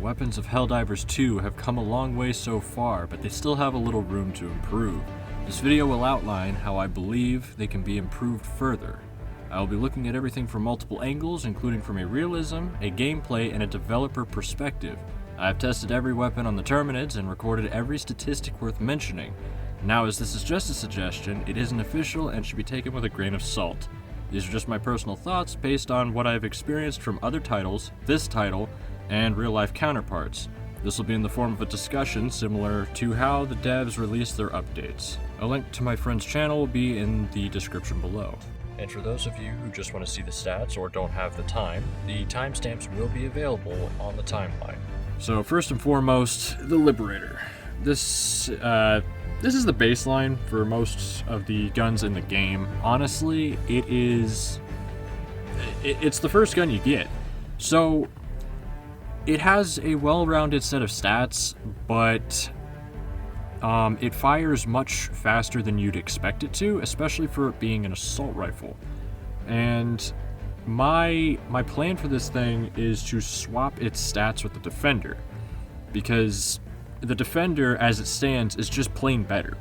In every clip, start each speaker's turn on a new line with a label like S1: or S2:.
S1: weapons of HellDivers 2 have come a long way so far, but they still have a little room to improve. This video will outline how I believe they can be improved further. I will be looking at everything from multiple angles, including from a realism, a gameplay, and a developer perspective. I have tested every weapon on the Terminids and recorded every statistic worth mentioning. Now, as this is just a suggestion, it isn't official and should be taken with a grain of salt. These are just my personal thoughts based on what I have experienced from other titles, this title, and real-life counterparts. This will be in the form of a discussion similar to how the devs release their updates. A link to my friend's channel will be in the description below. And for those of you who just want to see the stats or don't have the time, the timestamps will be available on the timeline. So first and foremost, the Liberator. This is the baseline for most of the guns in the game. Honestly, it's the first gun you get. So it has a well-rounded set of stats, but it fires much faster than you'd expect it to, especially for it being an assault rifle. And my plan for this thing is to swap its stats with the Defender, because the Defender, as it stands, is just plain better.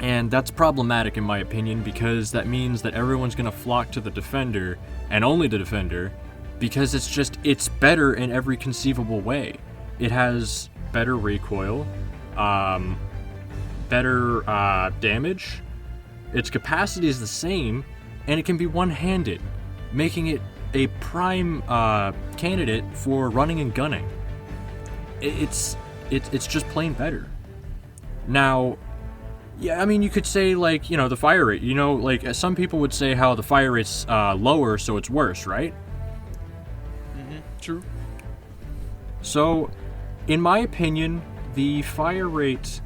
S1: And that's problematic in my opinion, because that means that everyone's going to flock to the Defender, and only the Defender, because it's better in every conceivable way. It has better recoil, better damage, its capacity is the same, and it can be one-handed, making it a prime candidate for running and gunning. It's just plain better. Now, yeah, I mean, you could say, like, you know, the fire rate, you know, like, some people would say how the fire rate's lower, so it's worse, right?
S2: Mm-hmm. True.
S1: So, in my opinion, the fire rate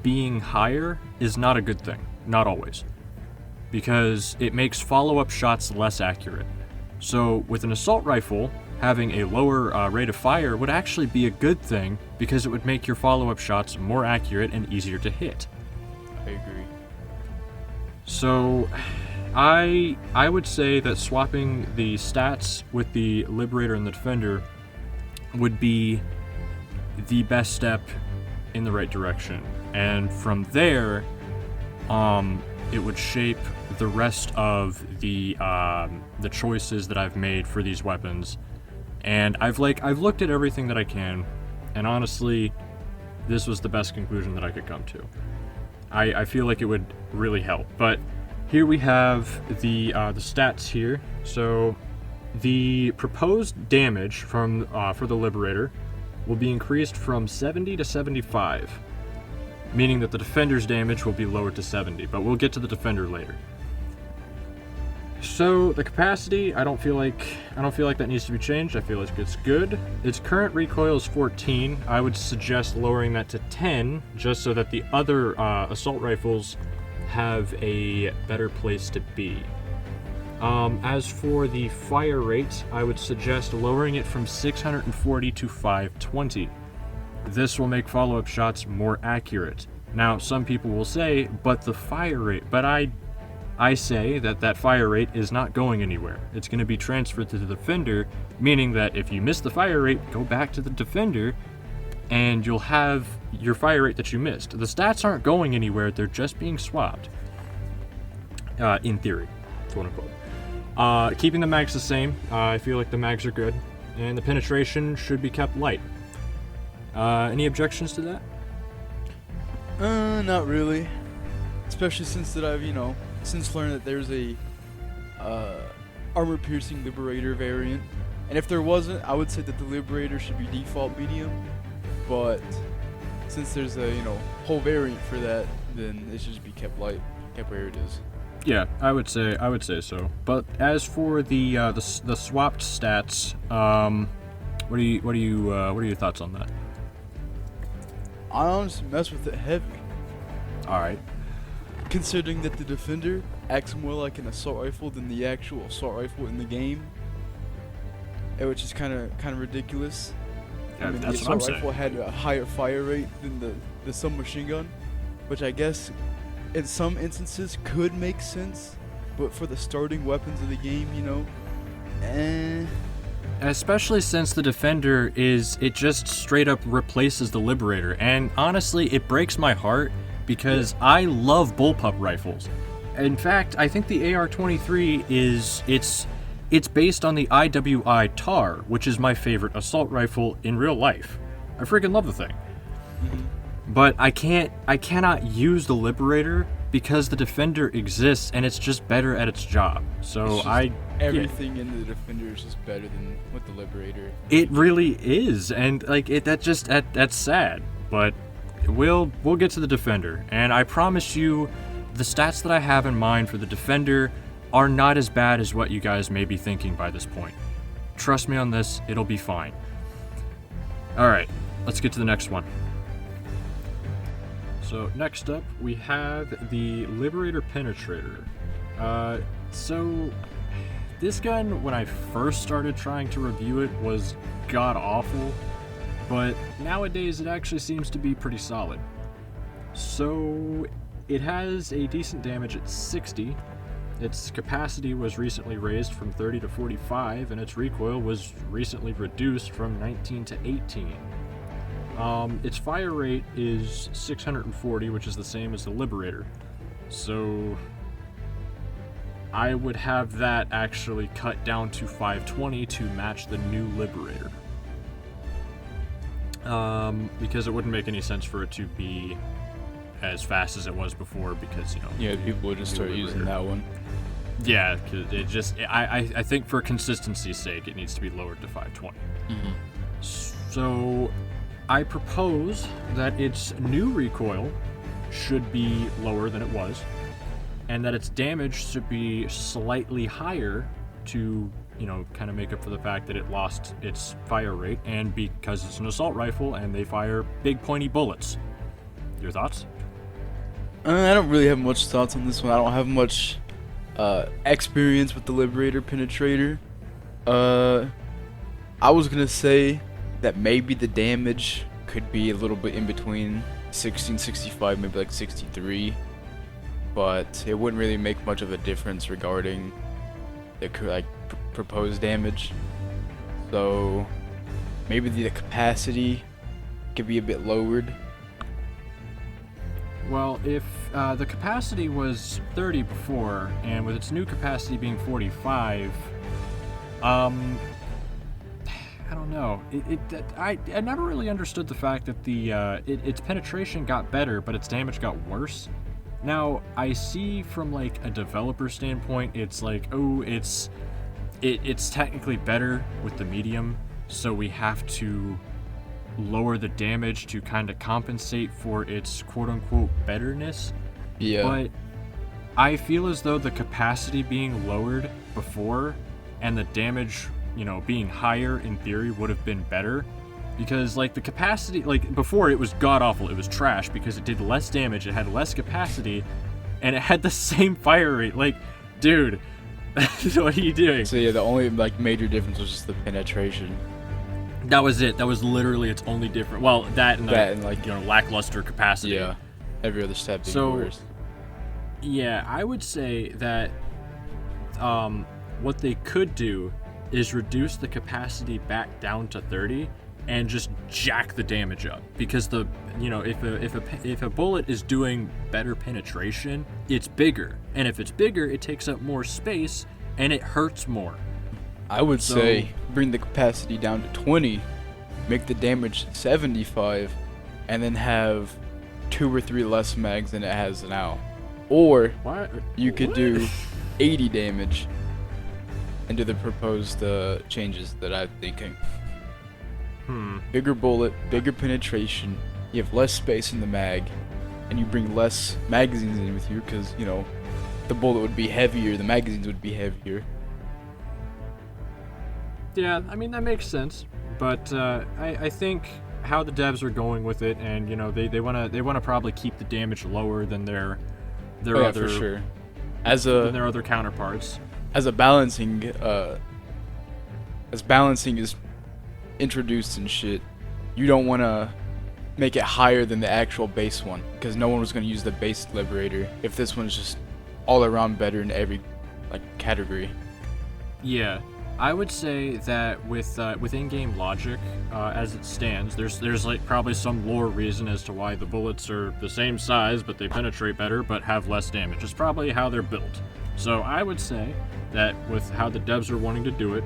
S1: being higher is not a good thing. Not always. Because it makes follow-up shots less accurate. So, with an assault rifle, having a lower rate of fire would actually be a good thing, because it would make your follow-up shots more accurate and easier to hit.
S2: I agree.
S1: So, I would say that swapping the stats with the Liberator and the Defender would be the best step in the right direction. And from there, it would shape the rest of the choices that I've made for these weapons. And I've looked at everything that I can, and honestly, this was the best conclusion that I could come to. I feel like it would really help. But here we have the stats here. So the proposed damage from for the Liberator will be increased from 70 to 75, meaning that the Defender's damage will be lowered to 70. But we'll get to the Defender later. So the capacity, I don't feel like that needs to be changed. I feel like it's good. Its current recoil is 14. I would suggest lowering that to 10, just so that the other assault rifles have a better place to be. As for the fire rate, I would suggest lowering it from 640 to 520. This will make follow-up shots more accurate. Now, some people will say, but the fire rate, but I say that fire rate is not going anywhere. It's going to be transferred to the Defender, meaning that if you miss the fire rate, go back to the Defender, and you'll have your fire rate that you missed. The stats aren't going anywhere, they're just being swapped. In theory, quote unquote. Keeping the mags the same, I feel like the mags are good, and the penetration should be kept light. Any objections to that?
S2: Not really. Especially since that I've, since learned that there's a armor-piercing Liberator variant. And if there wasn't, I would say that the Liberator should be default medium. But since there's a, whole variant for that, then it should just be kept light, kept where it is.
S1: Yeah, I would say so. But as for the swapped stats, what are your thoughts on that?
S2: I honestly mess with it heavy.
S1: All right.
S2: Considering that the Defender acts more like an assault rifle than the actual assault rifle in the game, which is kind of ridiculous.
S1: Yeah,
S2: I mean,
S1: that's
S2: the
S1: what I'm
S2: assault
S1: saying.
S2: rifle had a higher fire rate than the submachine gun, which I guess in some instances could make sense, but for the starting weapons of the game,
S1: especially since the Defender it just straight up replaces the Liberator. And honestly, it breaks my heart because I love bullpup rifles. In fact, I think the AR-23 it's based on the IWI TAR, which is my favorite assault rifle in real life. I freaking love the thing. But I cannot use the Liberator because the Defender exists and it's just better at its job. So
S2: everything in the Defender is just better than with the Liberator.
S1: It really is, and like that's sad. But we'll get to the Defender, and I promise you, the stats that I have in mind for the Defender are not as bad as what you guys may be thinking by this point. Trust me on this, it'll be fine. All right, let's get to the next one. So next up, we have the Liberator Penetrator. So this gun, when I first started trying to review it, was god-awful, but nowadays it actually seems to be pretty solid. So it has a decent damage at 60, its capacity was recently raised from 30 to 45, and its recoil was recently reduced from 19 to 18. Its fire rate is 640, which is the same as the Liberator. So I would have that actually cut down to 520 to match the new Liberator. Because it wouldn't make any sense for it to be as fast as it was before, because, you know...
S2: Yeah, people would just start using that one.
S1: Yeah, because it just... I think for consistency's sake, it needs to be lowered to 520. So I propose that its new recoil should be lower than it was, and that its damage should be slightly higher to, you know, kind of make up for the fact that it lost its fire rate, and because it's an assault rifle and they fire big pointy bullets. Your thoughts?
S2: I don't really have much thoughts on this one. I don't have much experience with the Liberator Penetrator. I was gonna say that maybe the damage could be a little bit in between 60 and 65, maybe like 63, but it wouldn't really make much of a difference regarding the proposed damage. So maybe the capacity could be a bit lowered.
S1: Well, if the capacity was 30 before, and with its new capacity being 45, I don't know. I never really understood the fact that its penetration got better, but its damage got worse. Now, I see from like a developer standpoint, it's like, oh, it's technically better with the medium, so we have to lower the damage to kind of compensate for its quote-unquote betterness.
S2: Yeah.
S1: But I feel as though the capacity being lowered before and the damage, you know, being higher in theory would have been better, because like the capacity, like before, it was god-awful. It was trash because it did less damage, it had less capacity, and it had the same fire rate. Like, dude, what are you doing?
S2: So yeah, the only like major difference was just the penetration.
S1: That was it. That was literally its only difference. Well, that and like, you know, lackluster capacity.
S2: Yeah, every other step being worse.
S1: Yeah, I would say that what they could do is reduce the capacity back down to 30 and just jack the damage up, because the, you know, if a bullet is doing better penetration, it's bigger, and if it's bigger, it takes up more space and it hurts more.
S2: I would say bring the capacity down to 20, make the damage 75, and then have 2 or 3 less mags than it has now. Or you could do 80 damage and do the proposed changes that I'm thinking. Bigger bullet, bigger penetration, you have less space in the mag, and you bring less magazines in with you, because, you know, the bullet would be heavier, the magazines would be heavier.
S1: Yeah, I mean, that makes sense, but I think how the devs are going with it, and, you know, they wanna probably keep the damage lower than their other,
S2: for sure.
S1: Than their other counterparts.
S2: As balancing is introduced and shit, you don't want to make it higher than the actual base one, because no one was going to use the base Liberator if this one's just all around better in every like category.
S1: Yeah, I would say that with in-game logic, as it stands, there's like probably some lore reason as to why the bullets are the same size, but they penetrate better, but have less damage. It's probably how they're built. So I would say that with how the devs are wanting to do it,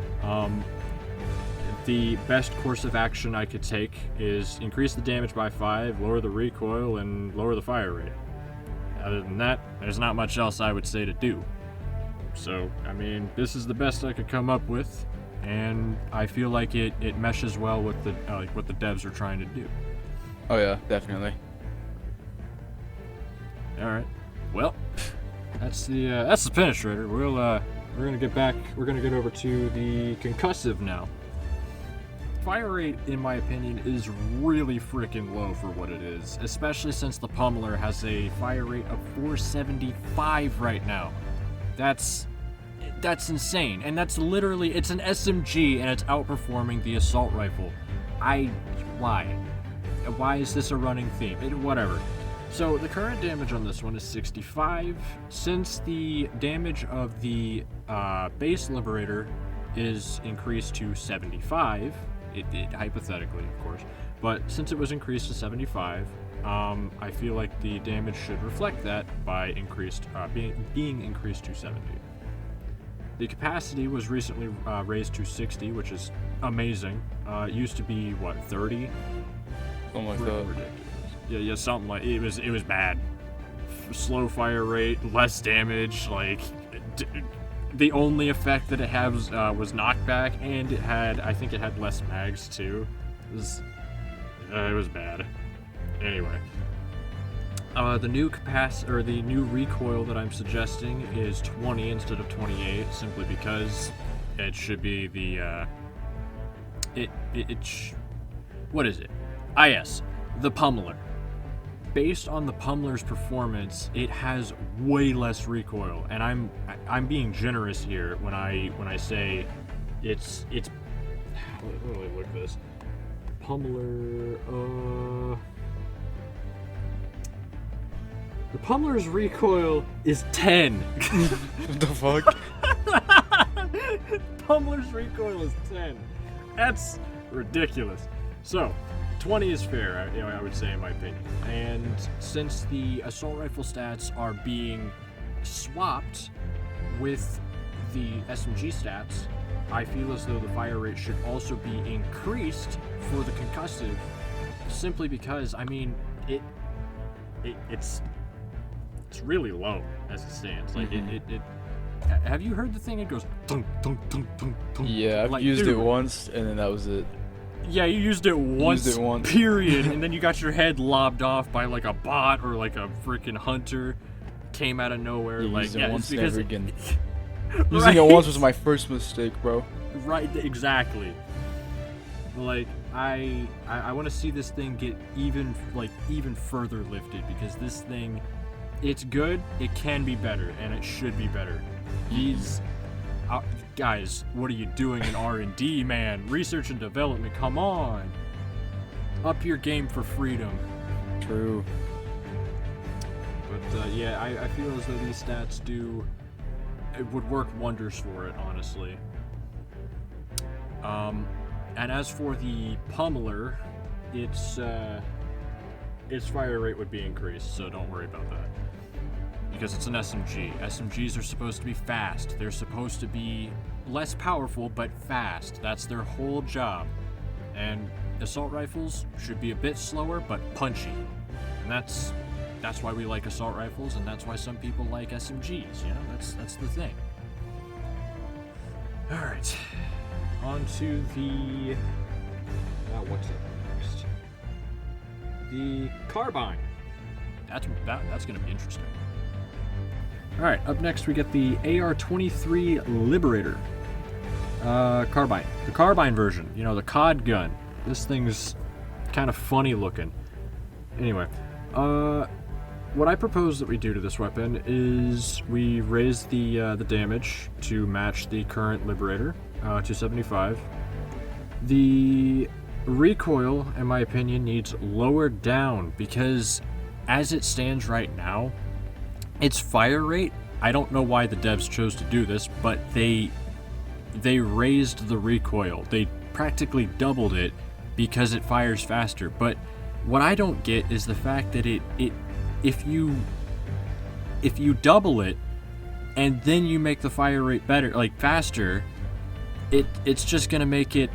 S1: the best course of action I could take is increase the damage by 5, lower the recoil, and lower the fire rate. Other than that, there's not much else I would say to do. So, I mean, this is the best I could come up with, and I feel like it meshes well with the what the devs are trying to do.
S2: Oh yeah, definitely.
S1: All right. Well, that's the Penetrator. We're gonna get back. We're gonna get over to the Concussive now. Fire rate, in my opinion, is really freaking low for what it is, especially since the Pummeler has a fire rate of 475 right now. That's insane, and that's literally, it's an SMG and it's outperforming the assault rifle. Why is this a running theme? Whatever. So the current damage on this one is 65. Since the damage of the base Liberator is increased to 75, it hypothetically, of course, but since it was increased to 75, I feel like the damage should reflect that by being increased to 70. The capacity was recently raised to 60, which is amazing. It used to be, what, 30?
S2: Something like that.
S1: Ridiculous. Yeah, something like it was bad. Slow fire rate, less damage. Like the only effect that it has was knockback, and I think it had less mags too. It was bad. Anyway, the new recoil that I'm suggesting is 20 instead of 28, simply because it should be the what is it? Yes, the Pummeler. Based on the Pummeler's performance, it has way less recoil, and I'm being generous here when I say it's. Let me look at this. Pummeler. The Pummeler's recoil is 10.
S2: What the fuck?
S1: Pummeler's recoil is 10. That's ridiculous. So, 20 is fair, I would say, in my opinion. And since the assault rifle stats are being swapped with the SMG stats, I feel as though the fire rate should also be increased for the Concussive, simply because, I mean, it's really low as it stands. Like it have you heard the thing? It goes dunk dunk dunk dunk dunk.
S2: Yeah, I've used it once, and then that was it.
S1: Yeah, you used it once. Period. And then you got your head lobbed off by like a bot or like a freaking hunter. Came out of nowhere.
S2: Used it once,
S1: it's because
S2: never again. Using it once was my first mistake, bro.
S1: Right, exactly. Like I want to see this thing get even further lifted, because this thing, it's good, it can be better, and it should be better. These guys, what are you doing in R&D, man? Research and development, come on. Up your game for freedom.
S2: True.
S1: But yeah, I feel as though these stats it would work wonders for it, honestly. And as for the Pummeler, its fire rate would be increased, so don't worry about that. Because it's an SMG. SMGs are supposed to be fast. They're supposed to be less powerful, but fast. That's their whole job. And assault rifles should be a bit slower, but punchy. And that's why we like assault rifles, and that's why some people like SMGs, you know? That's the thing. Alright. On to the... what's up next? The Carbine. That's gonna be interesting. Alright, up next we get the AR-23 Liberator. Carbine. The Carbine version. You know, the COD gun. This thing's kind of funny looking. Anyway, what I propose that we do to this weapon is we raise the damage to match the current Liberator, to 75. The recoil, in my opinion, needs lowered down, because as it stands right now, its fire rate, I don't know why the devs chose to do this, but they they raised the recoil. They practically doubled it because it fires faster. But what I don't get is the fact that if you double it and then you make the fire rate better, like faster, it's just gonna make it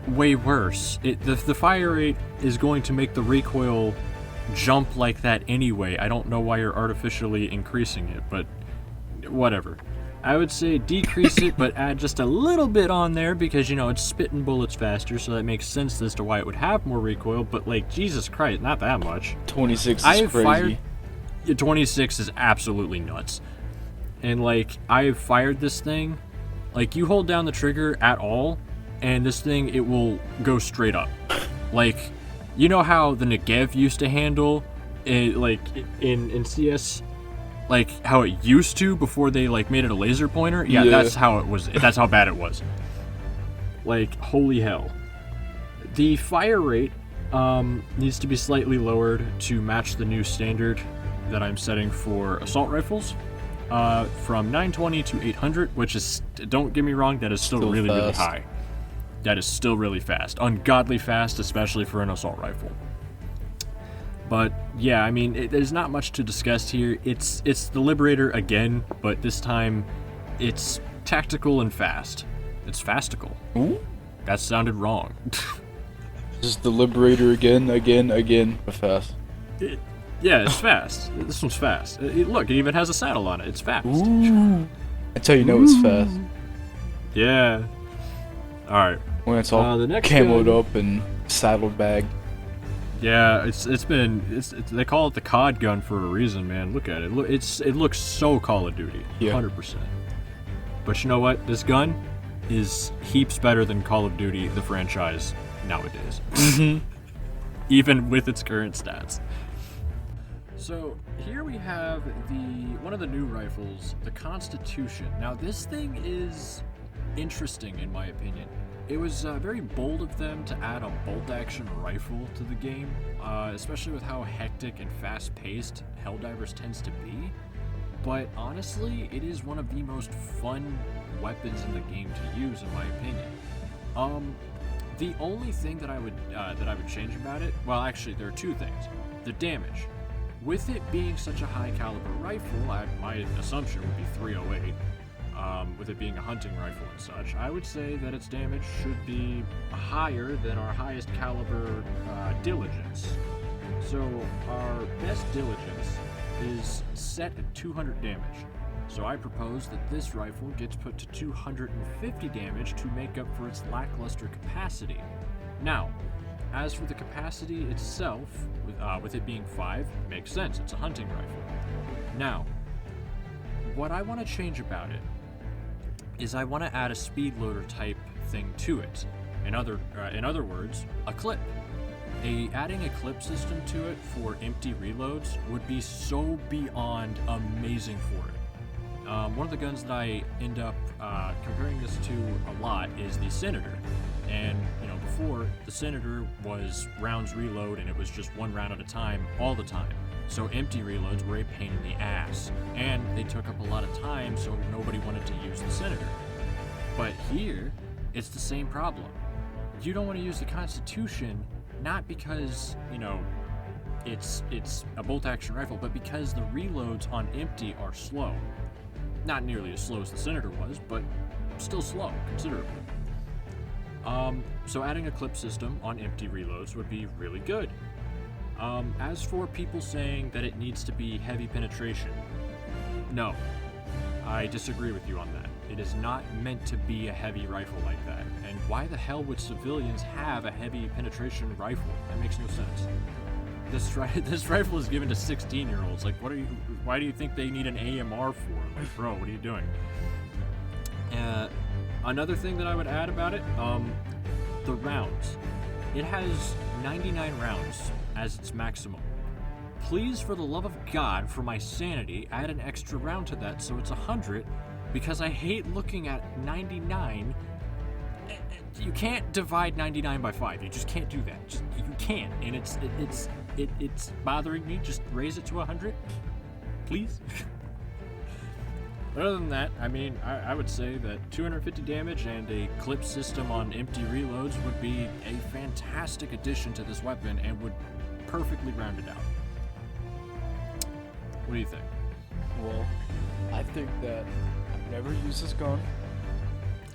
S1: way worse. The fire rate is going to make the recoil jump like that anyway. I don't know why you're artificially increasing it, but whatever. I would say decrease it, but add just a little bit on there because, you know, it's spitting bullets faster, so that makes sense as to why it would have more recoil, but, like, Jesus Christ, not that much.
S2: 26 is crazy.
S1: 26 is absolutely nuts. And, like, I've fired this thing, like, you hold down the trigger at all, and this thing, it will go straight up. Like, you know how the Negev used to handle, in CS, like how it used to before they like made it a laser pointer? Yeah, that's how it was. That's how bad it was. Like, holy hell. The fire rate needs to be slightly lowered to match the new standard that I'm setting for assault rifles, from 920 to 800, which is, don't get me wrong, that is still really, really high. That is still really fast. Ungodly fast, especially for an assault rifle. But yeah, I mean, there's not much to discuss here. It's the Liberator again, but this time it's tactical and fast. It's fastical.
S2: Ooh?
S1: That sounded wrong.
S2: This is the Liberator again, fast.
S1: Yeah, it's fast. This one's fast. Look, it even has a saddle on it. It's fast.
S2: Ooh. That's how you know it's fast.
S1: Yeah. All right.
S2: When it's all camoed up and saddled bag.
S1: Yeah, they call it the COD gun for a reason, man. Look at it. It looks so Call of Duty, 100%. But you know what? This gun is heaps better than Call of Duty, the franchise, nowadays. Even with its current stats. So here we have one of the new rifles, the Constitution. Now this thing is interesting in my opinion. It was very bold of them to add a bolt-action rifle to the game, especially with how hectic and fast-paced HellDivers tends to be. But honestly, it is one of the most fun weapons in the game to use, in my opinion. The only thing that I would change about it, well, actually, there are two things. The damage. With it being such a high-caliber rifle, my assumption would be 308. With it being a hunting rifle and such, I would say that its damage should be higher than our highest caliber diligence. So our best diligence is set at 200 damage. So I propose that this rifle gets put to 250 damage to make up for its lackluster capacity. Now, as for the capacity itself, with it being 5, makes sense, it's a hunting rifle. Now, what I want to change about it is I want to add a speed loader type thing to it. In other words, a clip. Adding a clip system to it for empty reloads would be so beyond amazing for it. One of the guns that I end up comparing this to a lot is the Senator. And, you know, before, the Senator was rounds reload and it was just one round at a time all the time. So empty reloads were a pain in the ass. And they took up a lot of time, so nobody wanted to use the Senator. But here, it's the same problem. You don't want to use the Constitution, not because, you know, it's a bolt-action rifle, but because the reloads on empty are slow. Not nearly as slow as the Senator was, but still slow, considerably. So adding a clip system on empty reloads would be really good. As for people saying that it needs to be heavy penetration, no, I disagree with you on that. It is not meant to be a heavy rifle like that. And why the hell would civilians have a heavy penetration rifle? That makes no sense. This rifle is given to 16-year-olds. Like, why do you think they need an AMR for? Like, bro, what are you doing? Another thing that I would add about it, the rounds. It has 99 rounds as its maximum. Please, for the love of God, for my sanity, add an extra round to that so it's 100, because I hate looking at 99. You can't divide 99 by 5. You just can't do that. You can't, and it's bothering me. Just raise it to 100, please. But other than that, I mean, I would say that 250 damage and a clip system on empty reloads would be a fantastic addition to this weapon and would perfectly round it out. What do you think?
S2: Well, I think that I've never used this gun.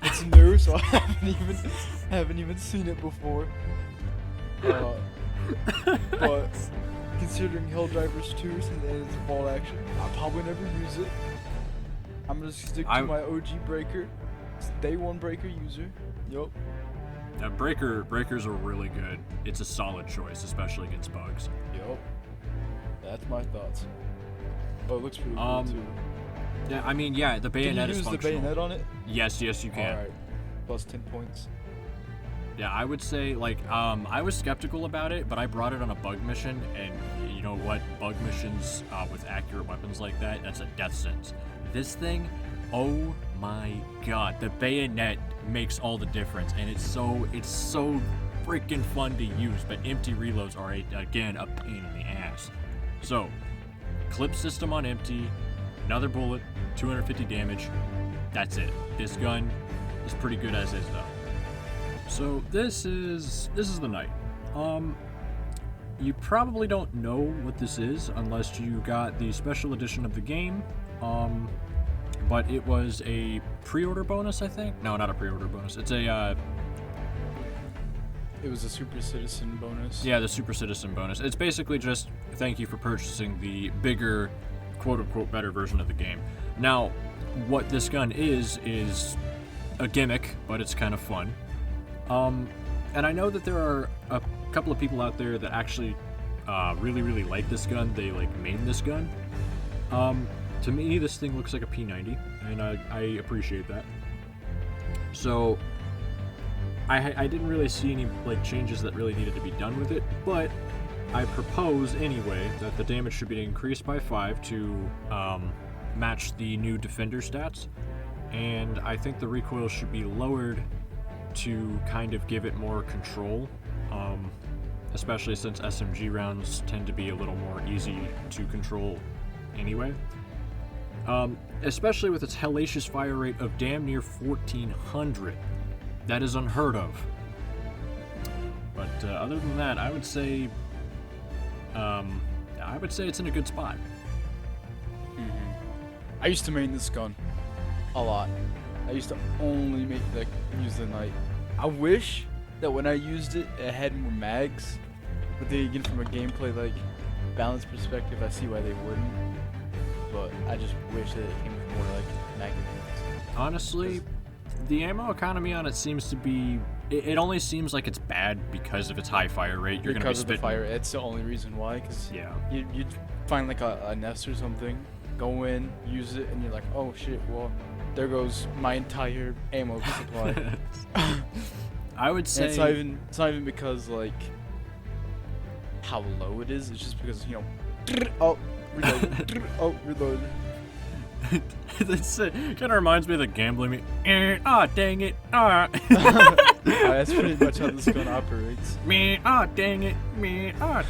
S2: It's new, so I haven't even seen it before. But considering HellDivers 2, since it is a ball action, I'll probably never use it. I'm gonna stick to my OG breaker. It's day one breaker user. Yup.
S1: Breakers are really good. It's a solid choice, especially against bugs.
S2: Yup. That's my thoughts. Oh, it looks pretty cool too.
S1: Yeah, I mean, yeah, the bayonet is functional.
S2: Can you use the bayonet on it?
S1: Yes, you can.
S2: Alright. Plus 10 points.
S1: Yeah, I would say, like, I was skeptical about it, but I brought it on a bug mission, and you know what? Bug missions with accurate weapons like that, that's a death sentence. This thing, oh my god, the bayonet makes all the difference, and it's so freaking fun to use, but empty reloads are, again, a pain in the ass. So, clip system on empty, another bullet, 250 damage, that's it. This gun is pretty good as is, though. So this is the night. You probably don't know what this is unless you got the special edition of the game. But it was a pre-order bonus, I think. No, not a pre-order bonus. It's a.
S2: It was a Super Citizen bonus.
S1: Yeah, the Super Citizen bonus. It's basically just thank you for purchasing the bigger, quote-unquote, better version of the game. Now, what this gun is a gimmick, but it's kind of fun. And I know that there are a couple of people out there that actually really, really like this gun. They like main this gun. To me, this thing looks like a P90, and I appreciate that. So I didn't really see any like changes that really needed to be done with it, but I propose anyway that the damage should be increased by 5 to match the new Defender stats, and I think the recoil should be lowered to kind of give it more control, especially since SMG rounds tend to be a little more easy to control anyway. Especially with its hellacious fire rate of damn near 1400. That is unheard of. But other than that, I would say it's in a good spot.
S2: Mm-hmm. I used to main this gun a lot. I used to only use the night. I wish that when I used it, it had more mags. But then again, from a gameplay balance perspective, I see why they wouldn't. But I just wish that it came with more mag units.
S1: Honestly, the ammo economy on it seems to be. It only seems like it's bad because of its high fire rate. You're
S2: because
S1: gonna be
S2: of the fire. It's the only reason why. Cause
S1: yeah.
S2: You'd find a nest or something, go in, use it, and you're like, oh shit, well, there goes my entire ammo supply.
S1: I would say
S2: and it's not even because how low it is. It's just because oh reload, oh reload.
S1: It kind of reminds me of the gambling. Dang it!
S2: That's pretty much how this gun operates.
S1: Dang it!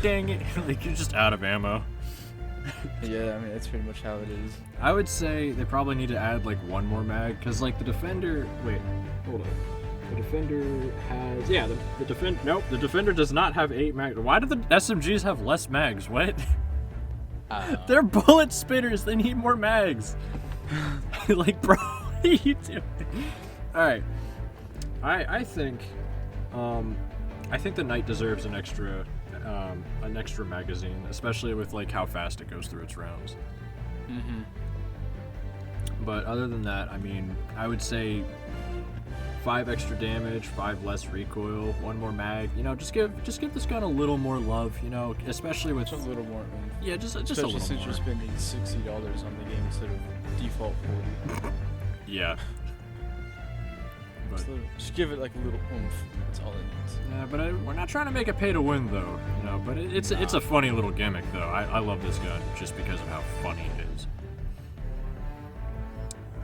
S1: Dang it! Like you're just out of ammo.
S2: Yeah, I mean that's pretty much how it is.
S1: I would say they probably need to add one more mag, because the Defender. Wait, hold on. The Defender has the Defender does not have 8 mags. Why do the SMGs have less mags? What? They're bullet spitters. They need more mags. Bro, what are you doing? All right, I think the Knight deserves an extra magazine, especially with how fast it goes through its rounds.
S2: Mm-hmm.
S1: But other than that, I mean, I would say 5 extra damage, 5 less recoil, 1 more mag. Just give this gun a little more love. Especially with
S2: just a little more.
S1: Yeah, just a little more.
S2: Since you're spending $60 on the game instead of default 40.
S1: Yeah. But,
S2: just give it a little oomph. That's all it needs.
S1: Yeah, but we're not trying to make it pay to win though. But it's a funny little gimmick though. I love this gun just because of how funny it is.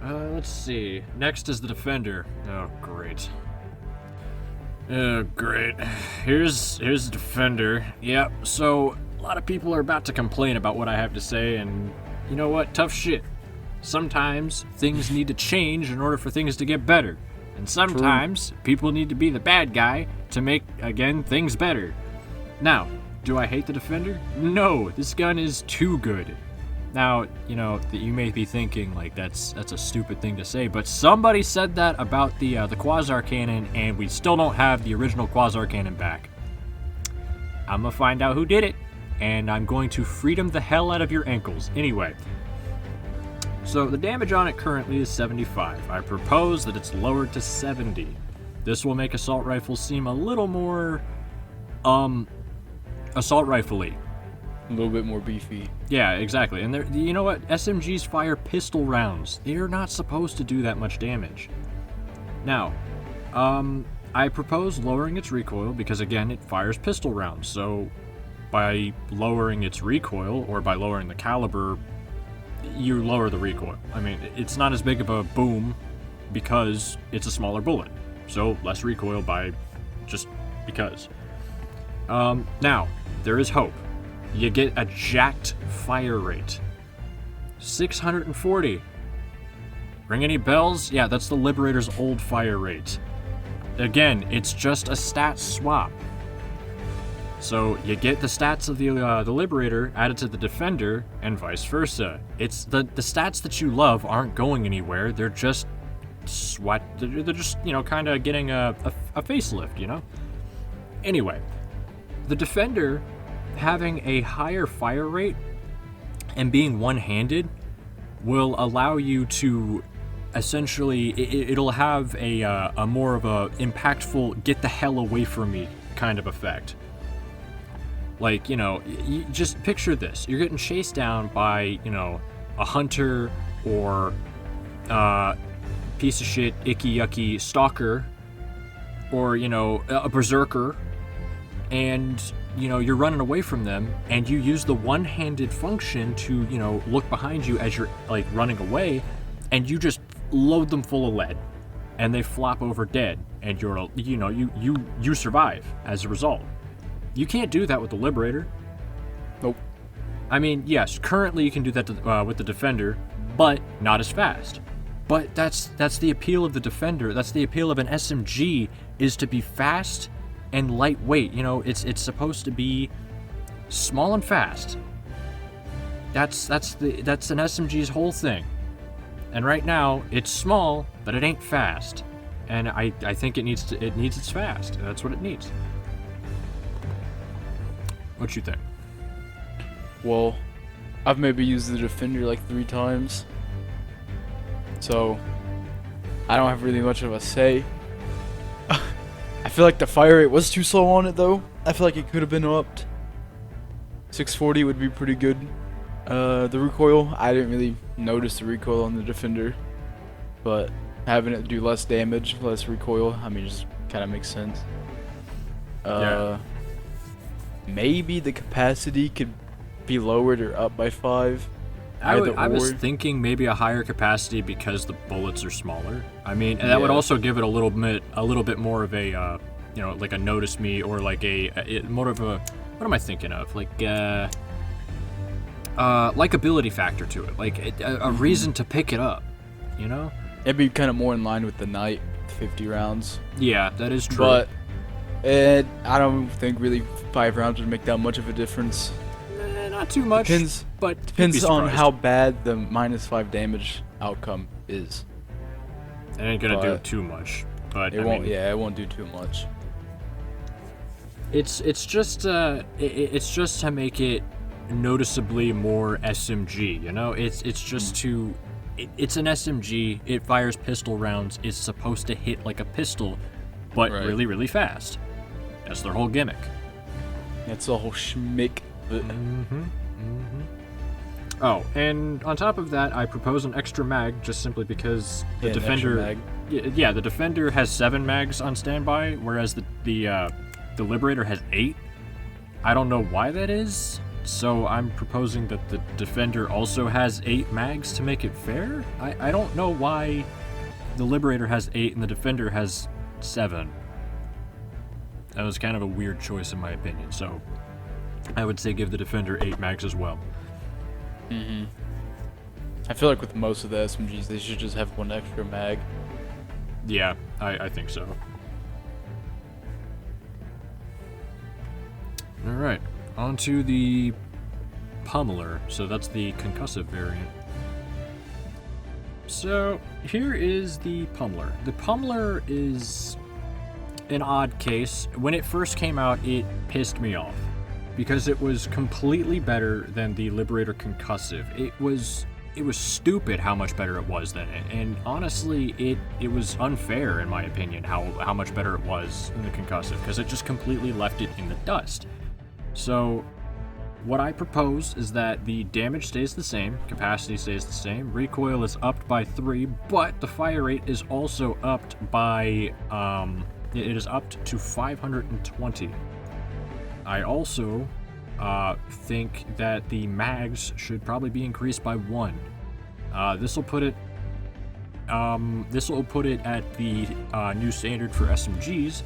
S1: Let's see. Next is the Defender. Oh, great. Oh, great. Here's the Defender. Yep. So a lot of people are about to complain about what I have to say, and you know what? Tough shit. Sometimes things need to change in order for things to get better. And sometimes people need to be the bad guy to make, again, things better. Now, do I hate the Defender? No, this gun is too good. Now, you know, you may be thinking, like, that's a stupid thing to say, but somebody said that about the Quasar Cannon, and we still don't have the original Quasar Cannon back. I'm gonna find out who did it, and I'm going to freedom the hell out of your ankles. Anyway, so the damage on it currently is 75. I propose that it's lowered to 70. This will make assault rifles seem a little more, assault rifle-y.
S2: A little bit more beefy.
S1: Yeah, exactly. And you know what? SMGs fire pistol rounds. They're not supposed to do that much damage. Now, I propose lowering its recoil because, again, it fires pistol rounds. So by lowering its recoil, or by lowering the caliber, you lower the recoil. I mean, it's not as big of a boom because it's a smaller bullet. So less recoil by just because. Now, there is hope. You get a jacked fire rate. 640. Ring any bells? Yeah, that's the Liberator's old fire rate. Again, it's just a stat swap. So you get the stats of the Liberator added to the Defender, and vice versa. It's the stats that you love aren't going anywhere. They're just they're just, you know, kind of getting a facelift, you know? Anyway, the Defender having a higher fire rate and being one-handed will allow you to essentially, it'll have a more of a impactful get the hell away from me kind of effect. Like, you know, you just picture this. You're getting chased down by, you know, a hunter or piece of shit, icky yucky stalker, or, you know, a berserker, and, you know, you're running away from them, and you use the one-handed function to, you know, look behind you as you're, like, running away, and you just load them full of lead, and they flop over dead, and you're, you know, you survive as a result. You can't do that with the Liberator.
S2: Nope.
S1: I mean, yes, currently you can do that with the Defender, but not as fast. But that's the appeal of the Defender. That's the appeal of an SMG, is to be fast and lightweight. You know, it's supposed to be small and fast. That's an SMG's whole thing. And right now, it's small, but it ain't fast. And I think it needs its fast. That's what it needs. What you think?
S2: Well, I've maybe used the Defender like 3 times, so I don't have really much of a say. I feel like the fire rate was too slow on it, though. I feel like it could have been upped. 640 would be pretty good. The recoil, I didn't really notice the recoil on the Defender, but having it do less damage, less recoil, I mean, just kind of makes sense.
S1: Yeah.
S2: Maybe the capacity could be lowered or up by 5.
S1: I was thinking maybe a higher capacity because the bullets are smaller. I mean, and that would also give it a little bit more of a, you know, like a notice me, or like more of a, what am I thinking of? Like likability factor to it, like a reason to pick it up, you know?
S2: It'd be kind of more in line with the Knight, 50 rounds.
S1: Yeah, that is true.
S2: But I don't think really 5 rounds would make that much of a difference.
S1: Not too much.
S2: Depends on how bad the -5 damage outcome is.
S1: It ain't gonna do too much, but
S2: it won't. Yeah, it won't do too much.
S1: It's just to make it noticeably more SMG. You know, it's just to. It's an SMG. It fires pistol rounds. It's supposed to hit like a pistol, but really, really fast. That's their whole gimmick.
S2: That's the whole schmick.
S1: Oh, and on top of that, I propose an extra mag just simply because the Defender. Yeah, the Defender has 7 mags on standby, whereas the Liberator has 8. I don't know why that is, so I'm proposing that the Defender also has 8 mags to make it fair. I don't know why the Liberator has 8 and the Defender has 7. That was kind of a weird choice in my opinion, so I would say give the Defender 8 mags as well.
S2: I feel like with most of the SMGs, they should just have one extra mag.
S1: Yeah, I think so. Alright, on to the Pummeler. So that's the concussive variant. So here is the Pummeler. The Pummeler is an odd case. When it first came out, it pissed me off because it was completely better than the Liberator Concussive. It was stupid how much better it was than it, and honestly, it was unfair in my opinion how much better it was than the Concussive because it just completely left it in the dust. So what I propose is that the damage stays the same, capacity stays the same, recoil is upped by 3, but the fire rate is also upped by it is upped to 520. I also think that the mags should probably be increased by 1. This will put it at the new standard for SMGs,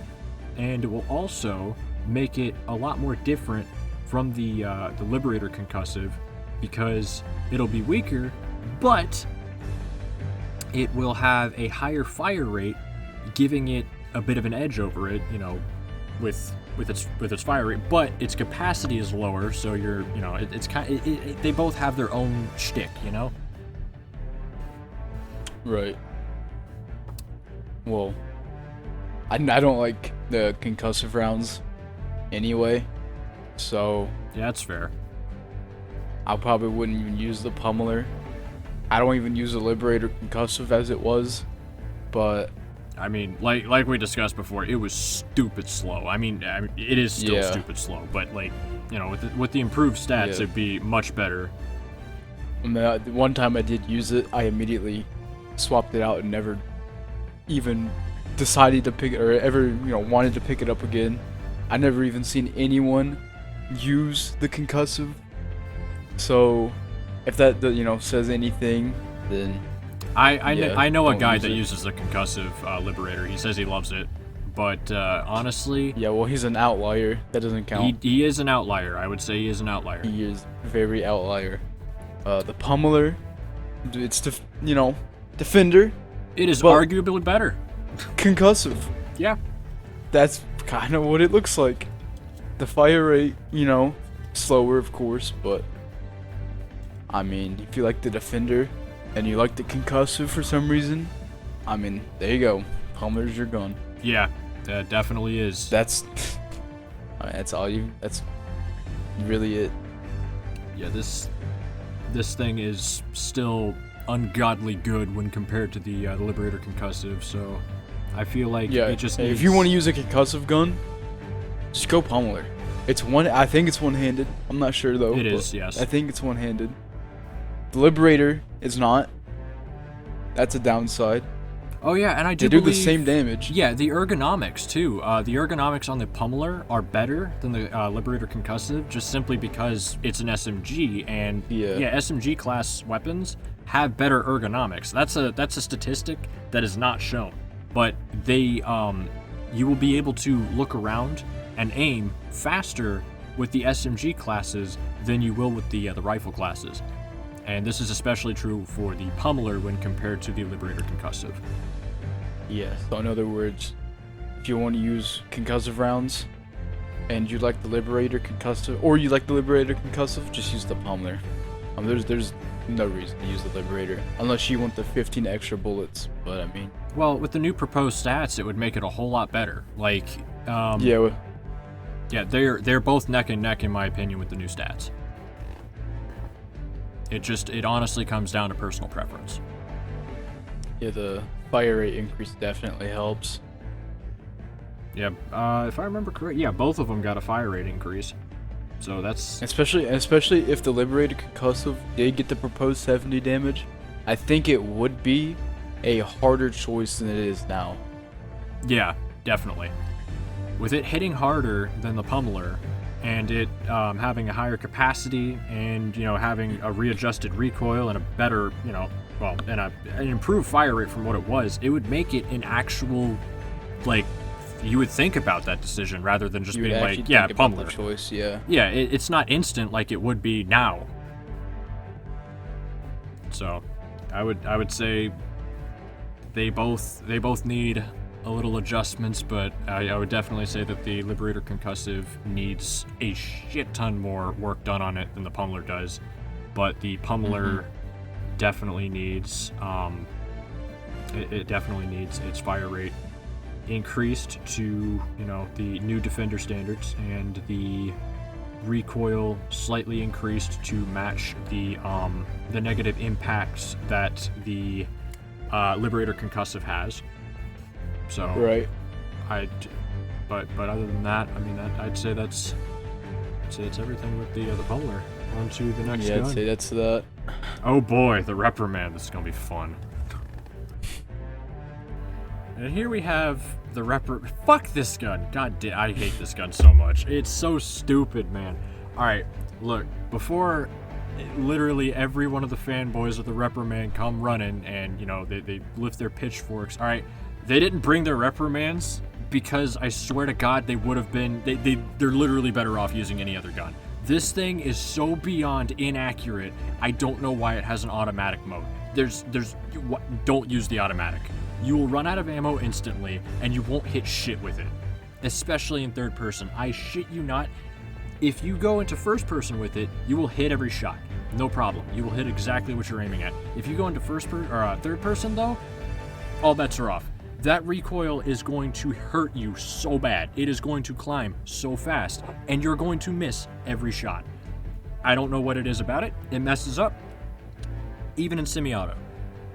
S1: and it will also make it a lot more different from the Liberator Concussive because it'll be weaker, but it will have a higher fire rate, giving it a bit of an edge over it, you know, with its fire rate, but its capacity is lower, so they both have their own shtick, you know?
S2: Right. Well, I don't like the concussive rounds anyway, so
S1: yeah, that's fair.
S2: I probably wouldn't even use the Pummeler. I don't even use the Liberator Concussive as it was, but
S1: I mean, like we discussed before, it was stupid slow. I mean it is still stupid slow, but like, you know, with the improved stats, it'd be much better.
S2: And the one time I did use it, I immediately swapped it out and never even decided to pick it or ever, you know, wanted to pick it up again. I never even seen anyone use the concussive. So if that, you know, says anything, then
S1: I know a guy that uses the concussive Liberator. He says he loves it, but honestly,
S2: yeah, well, he's an outlier. That doesn't count.
S1: He is an outlier. I would say he is an outlier.
S2: He is very outlier. The Pummeler, it's you know, defender.
S1: It is arguably better.
S2: Concussive.
S1: Yeah.
S2: That's kind of what it looks like. The fire rate, you know, slower of course, but I mean, if you like the defender and you like the concussive for some reason, I mean, there you go. Pummeler's your gun.
S1: Yeah, that definitely is.
S2: That's that's really it.
S1: Yeah, this thing is still ungodly good when compared to the Liberator Concussive, so I feel like it just needs...
S2: If you want to use a concussive gun, just go Pummeler. I think it's one-handed. I'm not sure though.
S1: It is, yes.
S2: I think it's one-handed. The Liberator is not. That's a downside.
S1: Oh yeah, and I
S2: do the same damage.
S1: Yeah, the ergonomics too. The ergonomics on the Pummeler are better than the Liberator Concussive, just simply because it's an SMG, and SMG class weapons have better ergonomics. That's a statistic that is not shown, but they you will be able to look around and aim faster with the SMG classes than you will with the rifle classes. And this is especially true for the Pummeler when compared to the Liberator Concussive.
S2: Yes. So in other words, if you want to use concussive rounds and you like the Liberator Concussive, or you like the Liberator Concussive, just use the Pummeler. There's no reason to use the Liberator unless you want the 15 extra bullets. But I mean,
S1: well, with the new proposed stats, it would make it a whole lot better. Like, they're both neck and neck in my opinion with the new stats. It honestly comes down to personal preference.
S2: Yeah, the fire rate increase definitely helps.
S1: Yeah, if I remember correctly, yeah, both of them got a fire rate increase. So that's...
S2: Especially if the Liberator Concussive did get the proposed 70 damage, I think it would be a harder choice than it is now.
S1: Yeah, definitely. With it hitting harder than the Pummeler, and it having a higher capacity, and, you know, having a readjusted recoil and a better, you know, well, and an improved fire rate from what it was, it would make it an actual, like, you would think about that decision rather than just being like, yeah, Pummeler.
S2: Choice, yeah.
S1: Yeah, it's not instant like it would be now. So I would say they both need a little adjustments, but I would definitely say that the Liberator Concussive needs a shit ton more work done on it than the Pummeler does. But the Pummeler definitely needs it definitely needs its fire rate increased to, the new Defender standards, and the recoil slightly increased to match the negative impacts that the Liberator Concussive has. So
S2: Right.
S1: But other than that, I mean, I'd say that's everything with the Pummeler. On to the next gun.
S2: Yeah, I'd say that's that.
S1: Oh boy, the Reprimand. This is gonna be fun. And here we have the Fuck this gun. God damn, I hate this gun so much. It's so stupid, man. Alright, look, before literally every one of the fanboys of the Reprimand come running and, they lift their pitchforks. Alright, they didn't bring their Reprimands because I swear to God they would have been, they're literally better off using any other gun. This thing is so beyond inaccurate, I don't know why it has an automatic mode. Don't use the automatic. You will run out of ammo instantly, and you won't hit shit with it. Especially in third person. I shit you not. If you go into first person with it, you will hit every shot. No problem. You will hit exactly what you're aiming at. If you go into third person though, all bets are off. That recoil is going to hurt you so bad. It is going to climb so fast, and you're going to miss every shot. I don't know what it is about it. It messes up. Even in semi-auto.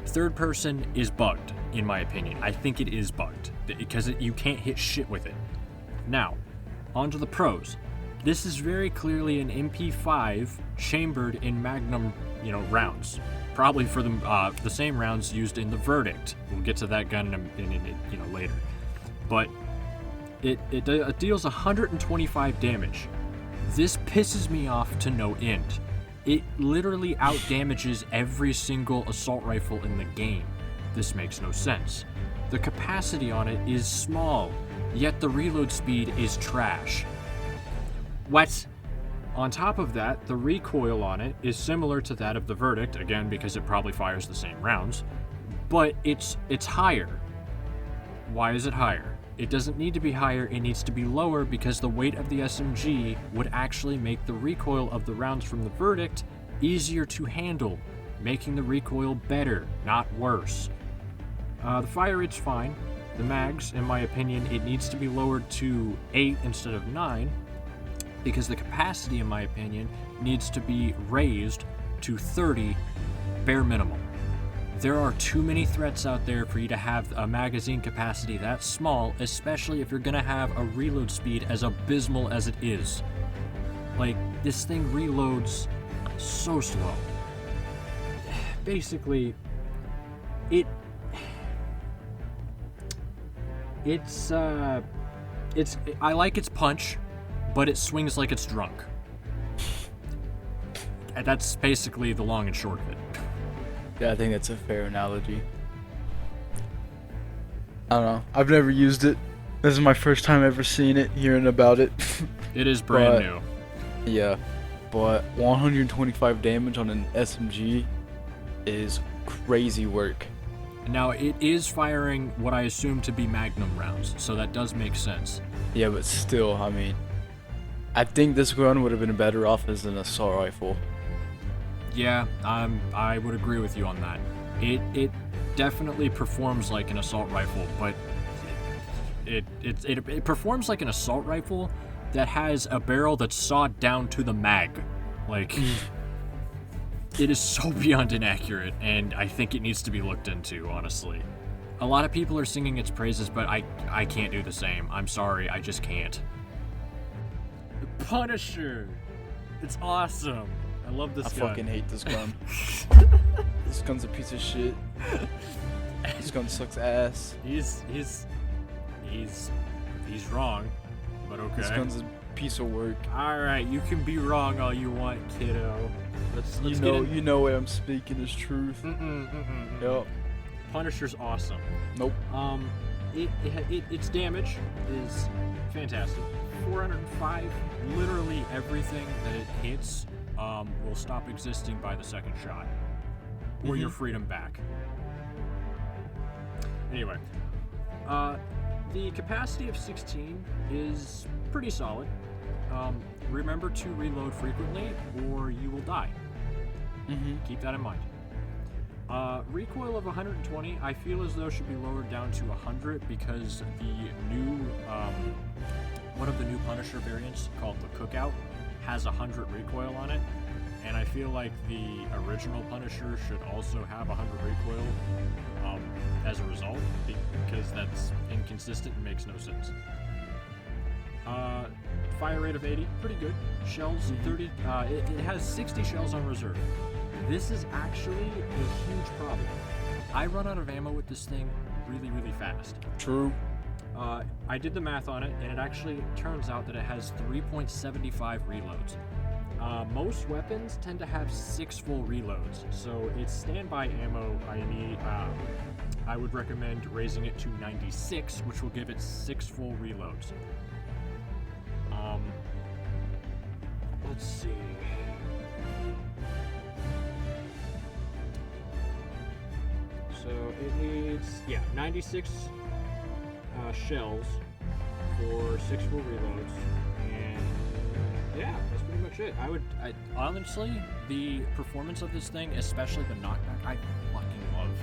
S1: Third person is bugged, in my opinion. I think it is bugged, because you can't hit shit with it. Now, onto the pros. This is very clearly an MP5 chambered in Magnum, rounds. Probably for the same rounds used in the Verdict. We'll get to that gun in later. But it deals 125 damage. This pisses me off to no end. It literally outdamages every single assault rifle in the game. This makes no sense. The capacity on it is small, yet the reload speed is trash. What? On top of that, the recoil on it is similar to that of the Verdict, again because it probably fires the same rounds, but it's higher. Why is it higher? It doesn't need to be higher, it needs to be lower because the weight of the SMG would actually make the recoil of the rounds from the Verdict easier to handle, making the recoil better, not worse. The fire rate's fine. The mags, in my opinion, it needs to be lowered to 8 instead of 9, because the capacity, in my opinion, needs to be raised to 30 bare minimum. There are too many threats out there for you to have a magazine capacity that small, especially if you're gonna have a reload speed as abysmal as it is. Like, this thing reloads so slow. Basically, I like its punch, but it swings like it's drunk. And that's basically the long and short of it.
S2: Yeah, I think that's a fair analogy. I don't know. I've never used it. This is my first time ever seeing it, hearing about it.
S1: It is brand new.
S2: Yeah, but 125 damage on an SMG is crazy work.
S1: Now, it is firing what I assume to be Magnum rounds, so that does make sense.
S2: Yeah, but still, I mean, I think this gun would have been better off as an assault rifle.
S1: Yeah, I would agree with you on that. It definitely performs like an assault rifle, but it performs like an assault rifle that has a barrel that's sawed down to the mag. Like, it is so beyond inaccurate, and I think it needs to be looked into, honestly. A lot of people are singing its praises, but I can't do the same. I'm sorry, I just can't. Punisher! It's awesome. I love this gun.
S2: I fucking hate this gun. This gun's a piece of shit. This gun sucks ass.
S1: He's wrong, but okay.
S2: This gun's a piece of work.
S1: Alright, you can be wrong all you want, kiddo. Let's
S2: you know what I'm speaking is truth. Yep.
S1: Punisher's awesome.
S2: Nope.
S1: Its damage is fantastic. 405. Literally everything that it hits will stop existing by the second shot. or your freedom back. Anyway, the capacity of 16 is pretty solid. Remember to reload frequently or you will die. Keep that in mind. Recoil of 120, I feel as though should be lowered down to 100 because the new, one of the new Punisher variants called the Cookout has 100 recoil on it, and I feel like the original Punisher should also have 100 recoil as a result, because that's inconsistent and makes no sense. Fire rate of 80, pretty good. Shells 30, it has 60 shells on reserve. This is actually a huge problem. I run out of ammo with this thing really, really fast.
S2: True.
S1: I did the math on it, and it actually turns out that it has 3.75 reloads. Most weapons tend to have 6 full reloads, so it's standby ammo. I would recommend raising it to 96, which will give it 6 full reloads. Let's see. So it needs, 96 shells for 6 full reloads, and yeah, that's pretty much it. I honestly, the performance of this thing, especially the knockback, I fucking love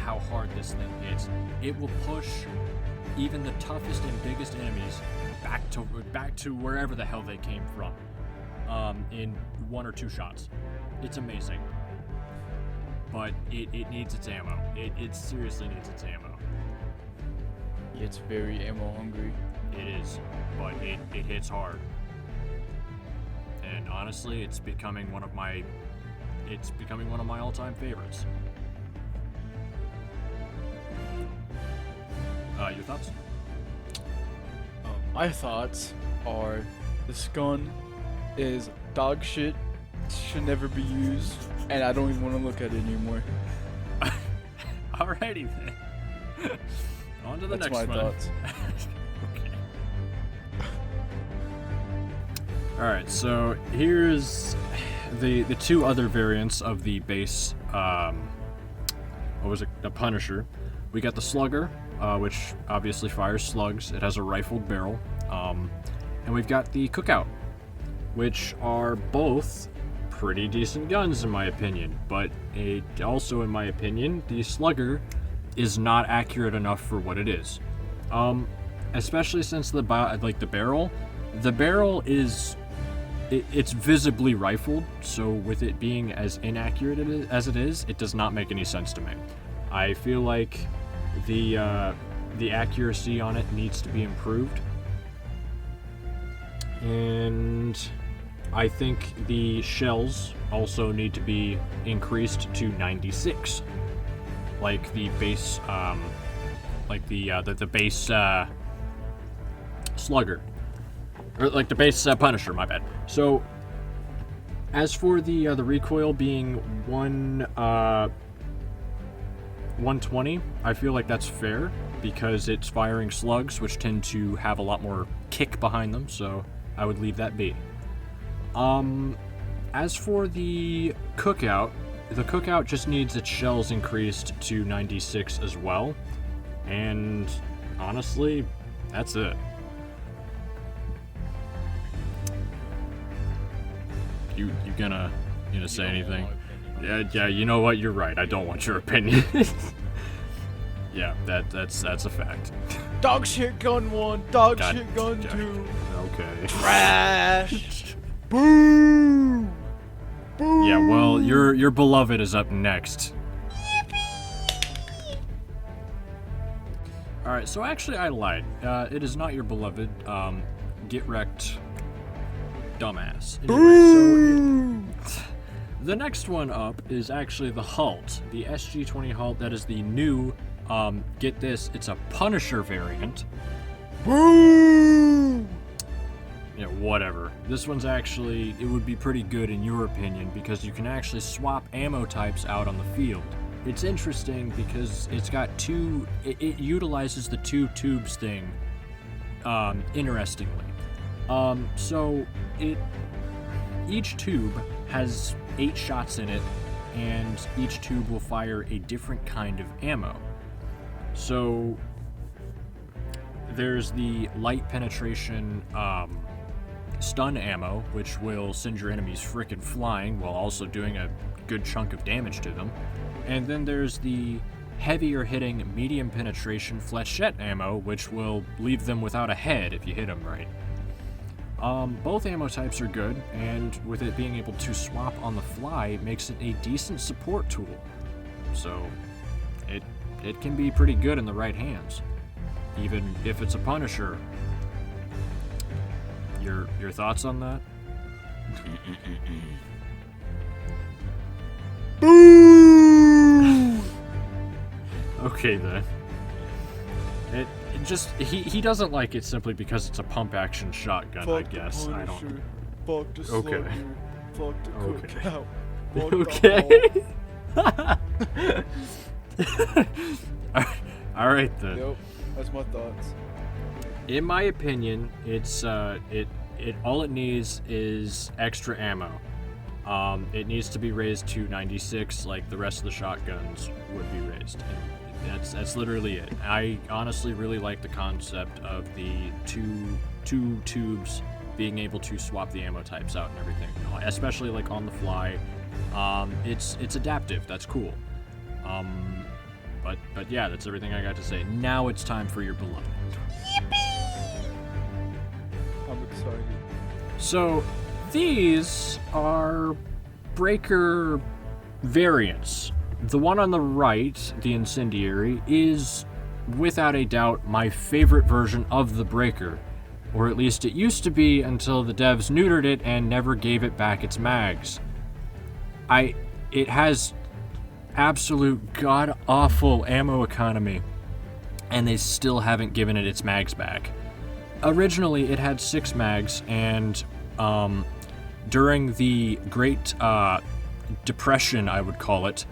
S1: how hard this thing hits. It will push even the toughest and biggest enemies back to wherever the hell they came from, in 1 or 2 shots. It's amazing. But it needs its ammo. It seriously needs its ammo.
S2: It's very ammo hungry.
S1: It is, but it hits hard. And honestly, it's becoming one of my all-time favorites. Your thoughts?
S2: My thoughts are this gun is dog shit, should never be used, and I don't even want to look at it anymore.
S1: Alrighty then. On to the
S2: That's
S1: next
S2: my
S1: one.
S2: thoughts.
S1: Okay. Alright, so here's the 2 other variants of the base, the Punisher. We got the Slugger, which obviously fires slugs. It has a rifled barrel. And we've got the Cookout, which are both pretty decent guns in my opinion, but also in my opinion, the Slugger is not accurate enough for what it is. Especially since the barrel is it's visibly rifled, so with it being as inaccurate as it is, it does not make any sense to me. I feel like the accuracy on it needs to be improved, and I think the shells also need to be increased to 96, like the base, the base Slugger, or like the base Punisher. My bad. So, as for the recoil being 120, I feel like that's fair because it's firing slugs, which tend to have a lot more kick behind them. So I would leave that be. As for the Cookout just needs its shells increased to 96 as well, and honestly, that's it. You gonna say anything? Yeah, you know what? You're right. I don't want your opinion. Yeah, that's a fact.
S2: Dog shit gun 1, dog
S1: God,
S2: shit gun
S1: God.
S2: 2.
S1: Okay.
S2: Trash. Boo! Boo!
S1: Yeah, well, your beloved is up next. Alright, so actually I lied. It is not your beloved. Get wrecked, dumbass. Anyway, so the next one up is actually the Halt, the SG-20 Halt. That is the new, get this, it's a Punisher variant.
S2: Boo!
S1: Yeah, whatever. This one's actually, it would be pretty good in your opinion because you can actually swap ammo types out on the field. It's interesting because it's got it utilizes the 2 tubes thing, interestingly. So each tube has 8 shots in it, and each tube will fire a different kind of ammo. So there's the light penetration stun ammo, which will send your enemies frickin' flying while also doing a good chunk of damage to them. And then there's the heavier hitting medium penetration flechette ammo, which will leave them without a head if you hit them right. Both ammo types are good, and with it being able to swap on the fly makes it a decent support tool. So it can be pretty good in the right hands, even if it's a Punisher. Your thoughts on that? Boo! Okay then. It just he doesn't like it simply because it's a pump action shotgun,
S2: Fuck
S1: I guess.
S2: The
S1: I
S2: Punisher.
S1: don't.
S2: Fuck the
S1: Okay.
S2: Slugger. Fuck the
S1: Okay.
S2: cookout. Fuck
S1: Okay. All right then.
S2: Yep, that's my thoughts.
S1: In my opinion, it's it all it needs is extra ammo. It needs to be raised to 96 like the rest of the shotguns would be raised. And that's literally it. I honestly really like the concept of the two tubes being able to swap the ammo types out and everything, especially like on the fly. It's adaptive. That's cool. But yeah, that's everything I got to say. Now it's time for your beloved.
S2: I'm excited.
S1: So these are breaker variants. The one on the right, the Incendiary, is without a doubt my favorite version of the breaker. Or at least it used to be until the devs neutered it and never gave it back its mags. It has absolute god-awful ammo economy, and they still haven't given it its mags back. Originally, it had 6 mags, and during the Great Depression, I would call it,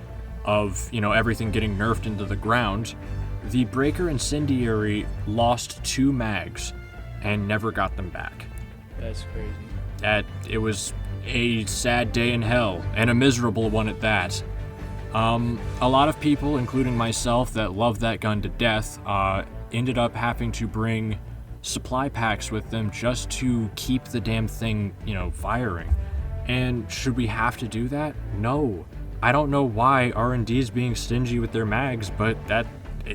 S1: of everything getting nerfed into the ground, the Breaker Incendiary lost 2 mags and never got them back.
S2: That's crazy.
S1: It was a sad day in hell, and a miserable one at that. A lot of people, including myself, that love that gun to death, ended up having to bring supply packs with them just to keep the damn thing, firing. And should we have to do that? No. I don't know why R&D is being stingy with their mags, but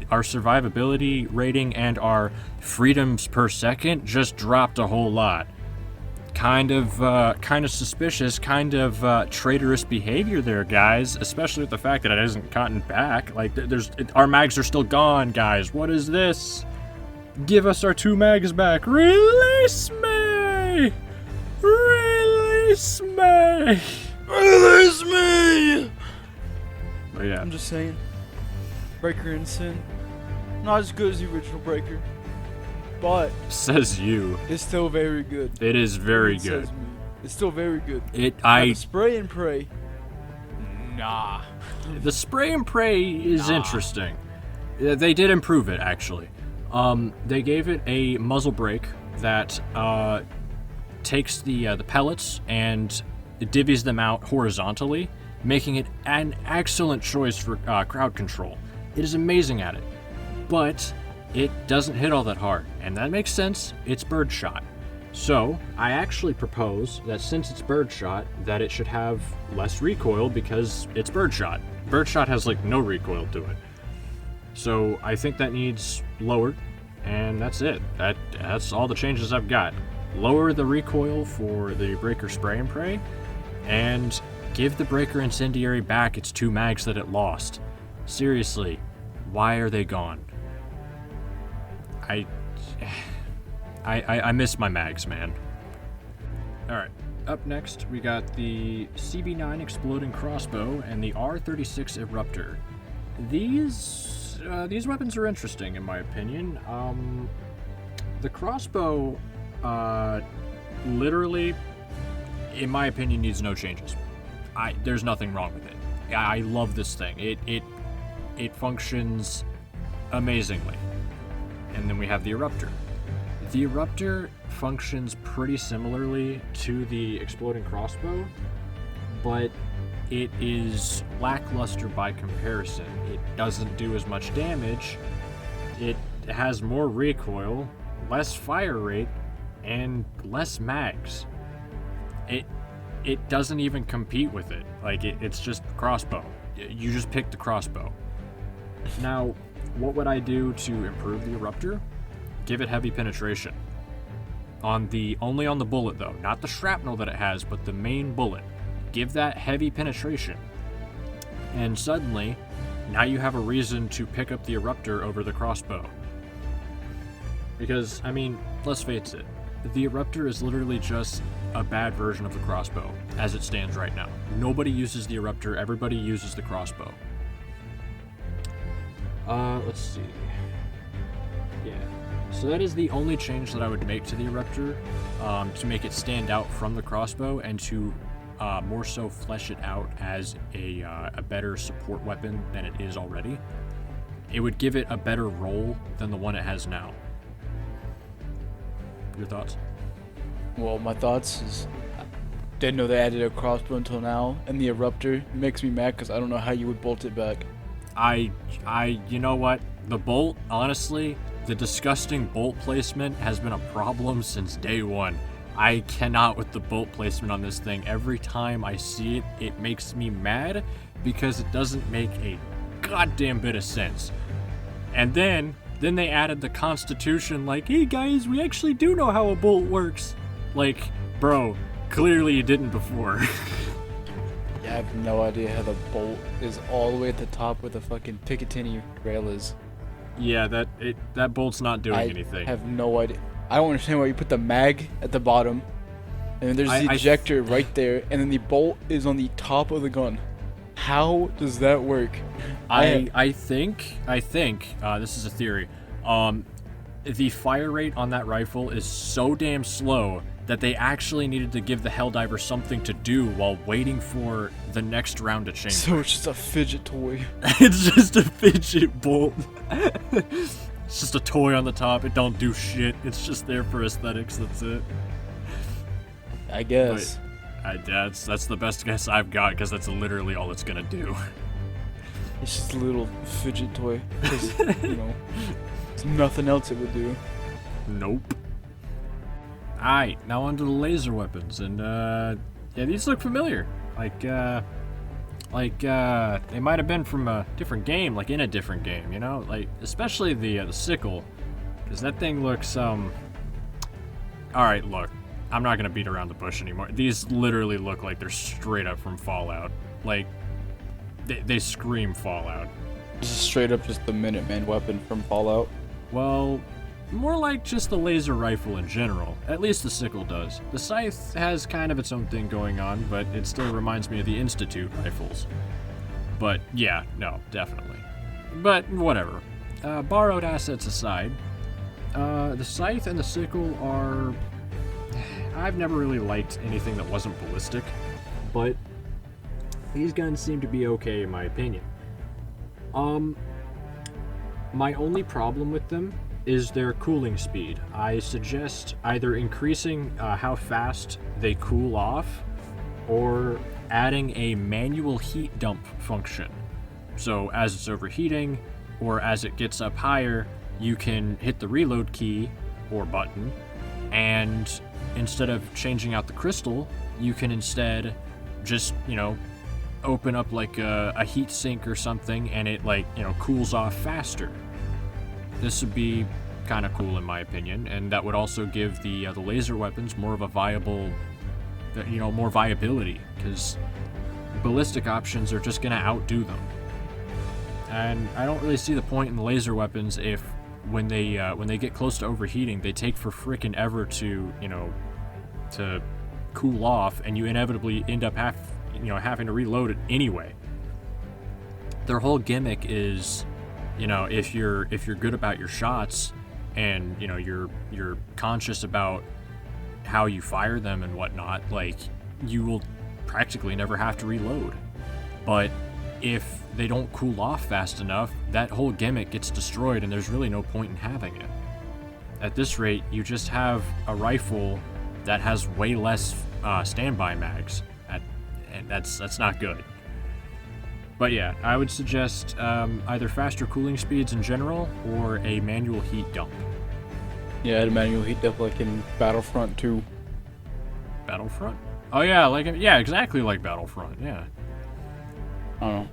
S1: our survivability rating and our freedoms per second just dropped a whole lot. Kind of suspicious, traitorous behavior there, guys, especially with the fact that it hasn't gotten back. Like, our mags are still gone, guys. What is this? Give us our 2 mags back. Release me! Release me!
S2: Release me!
S1: But yeah.
S2: I'm just saying. Breaker and Sin. Not as good as the original Breaker. But
S1: Says you.
S2: it's still very good.
S1: It is very
S2: It
S1: good.
S2: says me. It's still very good.
S1: I
S2: The spray and pray. Nah.
S1: The spray and pray is interesting. They did improve it, actually. They gave it a muzzle brake that takes the pellets and divvies them out horizontally, making it an excellent choice for crowd control. It is amazing at it, but it doesn't hit all that hard, and that makes sense. It's birdshot. So I actually propose that since it's birdshot, that it should have less recoil because it's birdshot. Birdshot has no recoil to it. So I think that needs lowered, and that's it. That's all the changes I've got. Lower the recoil for the Breaker Spray and Pray, and give the Breaker Incendiary back its 2 mags that it lost. Seriously, why are they gone? I miss my mags, man. Alright, up next we got the CB9 Exploding Crossbow and the R36 Eruptor. These weapons are interesting in my opinion. The crossbow literally, in my opinion, needs no changes. There's nothing wrong with it. I love this thing. It functions amazingly. And then we have the Eruptor. The Eruptor functions pretty similarly to the Exploding Crossbow, but it is lackluster by comparison. It doesn't do as much damage. It has more recoil, less fire rate, and less mags. It doesn't even compete with it. Like, it's just crossbow. You just pick the crossbow. Now, what would I do to improve the Eruptor? Give it heavy penetration. Only on the bullet though, not the shrapnel that it has, but the main bullet. Give that heavy penetration. And suddenly, now you have a reason to pick up the Eruptor over the crossbow. Because, I mean, let's face it, the Eruptor is literally just a bad version of the crossbow, as it stands right now. Nobody uses the Eruptor, everybody uses the crossbow. Let's see. Yeah. So that is the only change that I would make to the Eruptor, to make it stand out from the crossbow and to more so flesh it out as a better support weapon than it is already. It would give it a better role than the one it has now. Your thoughts?
S2: Well, my thoughts is, didn't know they added a crossbow until now, and the Eruptor makes me mad because I don't know how you would bolt it back.
S1: You know what? The bolt, honestly, the disgusting bolt placement has been a problem since day one. I cannot with the bolt placement on this thing. Every time I see it, it makes me mad because it doesn't make a goddamn bit of sense. And then they added the Constitution, like, hey guys, we actually do know how a bolt works. Like, bro, clearly you didn't before.
S2: Yeah, I have no idea how the bolt is all the way at the top where the fucking Picatinny rail is.
S1: Yeah, that bolt's not doing anything.
S2: I have no idea. I don't understand why you put the mag at the bottom, and then there's the ejector right there, and then the bolt is on the top of the gun. How does that work?
S1: I think this is a theory. The fire rate on that rifle is so damn slow that they actually needed to give the HellDivers something to do while waiting for the next round to change.
S2: So it's just a fidget toy.
S1: It's just a fidget bolt. It's just a toy on the top. It don't do shit. It's just there for aesthetics. That's it.
S2: I guess.
S1: That's the best guess I've got, because that's literally all it's gonna do.
S2: It's just a little fidget toy. 'Cause, there's nothing else it would do.
S1: Nope. Alright, now onto the laser weapons, and yeah, these look familiar. Like they might have been from a different game, like in a different game, you know? Like, especially the Sickle, because that thing looks, Alright, look, I'm not gonna beat around the bush anymore. These literally look like they're straight up from Fallout. Like, they scream Fallout.
S2: This is straight up just the Minuteman weapon from Fallout.
S1: Well, more like just the laser rifle in general. At least the Sickle does. The Sythe has kind of its own thing going on, but it still reminds me of the Institute rifles. But yeah, no, definitely. But whatever. Borrowed assets aside, the Sythe and the Sickle are... I've never really liked anything that wasn't ballistic, but these guns seem to be okay in my opinion. My only problem with them is their cooling speed. I suggest either increasing how fast they cool off or adding a manual heat dump function. So as it's overheating or as it gets up higher, you can hit the reload key or button, and instead of changing out the crystal, you can instead just, open up like a heat sink or something, and it cools off faster. This would be kind of cool in my opinion, and that would also give the laser weapons more of a viable, more viability, because ballistic options are just going to outdo them. And I don't really see the point in the laser weapons if when they get close to overheating, they take for frickin' ever to cool off, and you inevitably end up having to reload it anyway. Their whole gimmick is, if you're good about your shots and you're conscious about how you fire them and whatnot, like, you will practically never have to reload. But if they don't cool off fast enough, that whole gimmick gets destroyed, and there's really no point in having it. At this rate, you just have a rifle that has way less standby mags, and that's not good. But yeah, I would suggest either faster cooling speeds in general or a manual heat dump.
S2: Yeah, I had a manual heat dump like in Battlefront 2.
S1: Battlefront? Oh yeah, yeah, exactly like Battlefront. Yeah.
S2: I don't know.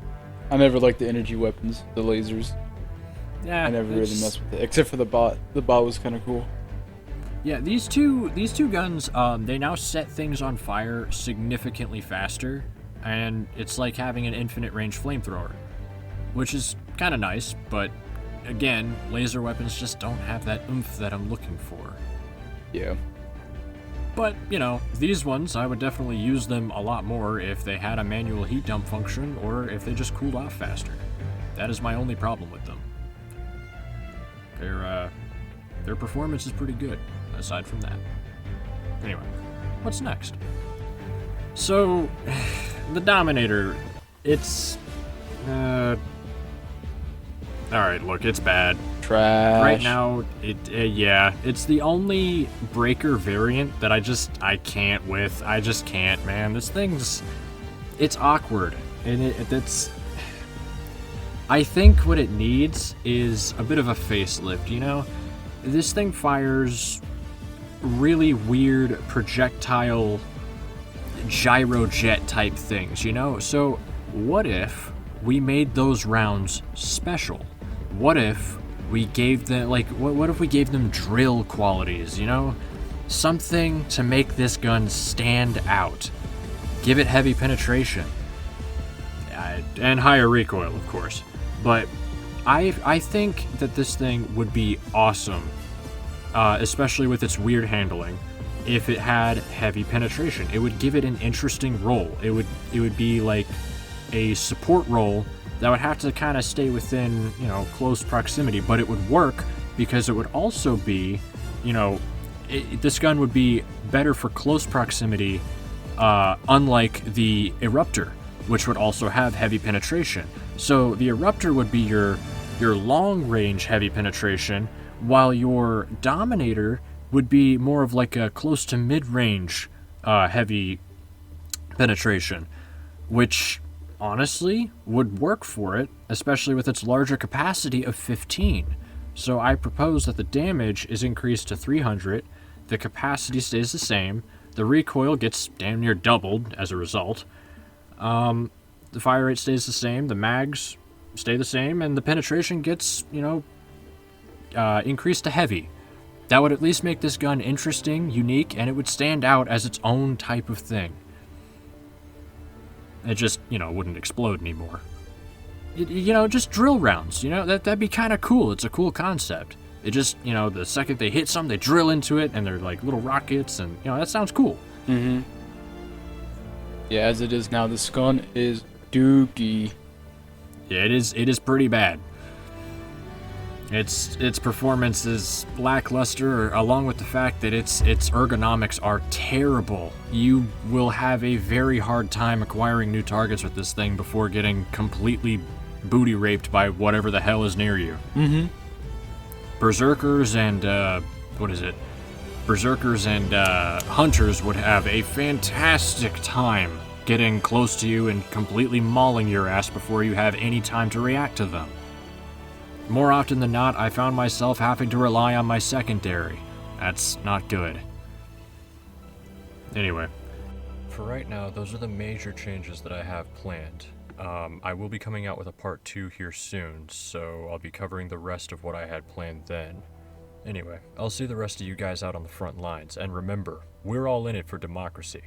S2: I never liked the energy weapons, the lasers.
S1: Yeah.
S2: I never really messed with it, except for the bot. The bot was kind of cool.
S1: Yeah, these two guns, they now set things on fire significantly faster, and it's like having an infinite range flamethrower, which is kind of nice, but again, laser weapons just don't have that oomph that I'm looking for.
S2: Yeah.
S1: But, you know, these ones, I would definitely use them a lot more if they had a manual heat dump function or if they just cooled off faster. That is my only problem with them. Their performance is pretty good, aside from that. Anyway, what's next? So, the Dominator, it's... Alright, look, it's bad.
S2: Trash.
S1: Right now, yeah, it's the only breaker variant that I can't with. I just can't, man. This thing's... It's awkward, and it's... I think what it needs is a bit of a facelift, you know? This thing fires really weird projectile gyrojet type things, you know? So what if we made those rounds special? What if we gave them, like, what if we gave them drill qualities, you know? Something to make this gun stand out. Give it heavy penetration. And higher recoil, of course. But I think that this thing would be awesome, especially with its weird handling, if it had heavy penetration. It would give it an interesting role. It would be like a support role that would have to kind of stay within, you know, close proximity, but it would work because it would also be, you know, this gun would be better for close proximity, unlike the Eruptor, which would also have heavy penetration. So the Eruptor would be your long-range heavy penetration, while your Dominator would be more of like a close to mid-range heavy penetration, which honestly would work for it, especially with its larger capacity of 15. So I propose that the damage is increased to 300, the capacity stays the same, the recoil gets damn near doubled as a result, the fire rate stays the same, the mags stay the same, and the penetration gets, you know, increased to heavy. That would at least make this gun interesting, unique, and it would stand out as its own type of thing. It just, you know, wouldn't explode anymore. You know, just drill rounds, you know, that'd be kind of cool. It's a cool concept. It just, you know, the second they hit something, they drill into it, and they're like little rockets, and, you know, that sounds cool.
S2: Mm-hmm. Yeah, as it is now, this gun is dookie.
S1: Yeah, it is pretty bad. Its performance is lackluster, along with the fact that its ergonomics are terrible. You will have a very hard time acquiring new targets with this thing before getting completely booty raped by whatever the hell is near you.
S2: Mm-hmm.
S1: Berserkers and Berserkers and hunters would have a fantastic time getting close to you and completely mauling your ass before you have any time to react to them. More often than not, I found myself having to rely on my secondary. That's not good. Anyway, for right now, those are the major changes that I have planned. I will be coming out with a part 2 here soon, so I'll be covering the rest of what I had planned then. Anyway, I'll see the rest of you guys out on the front lines, and remember, we're all in it for democracy.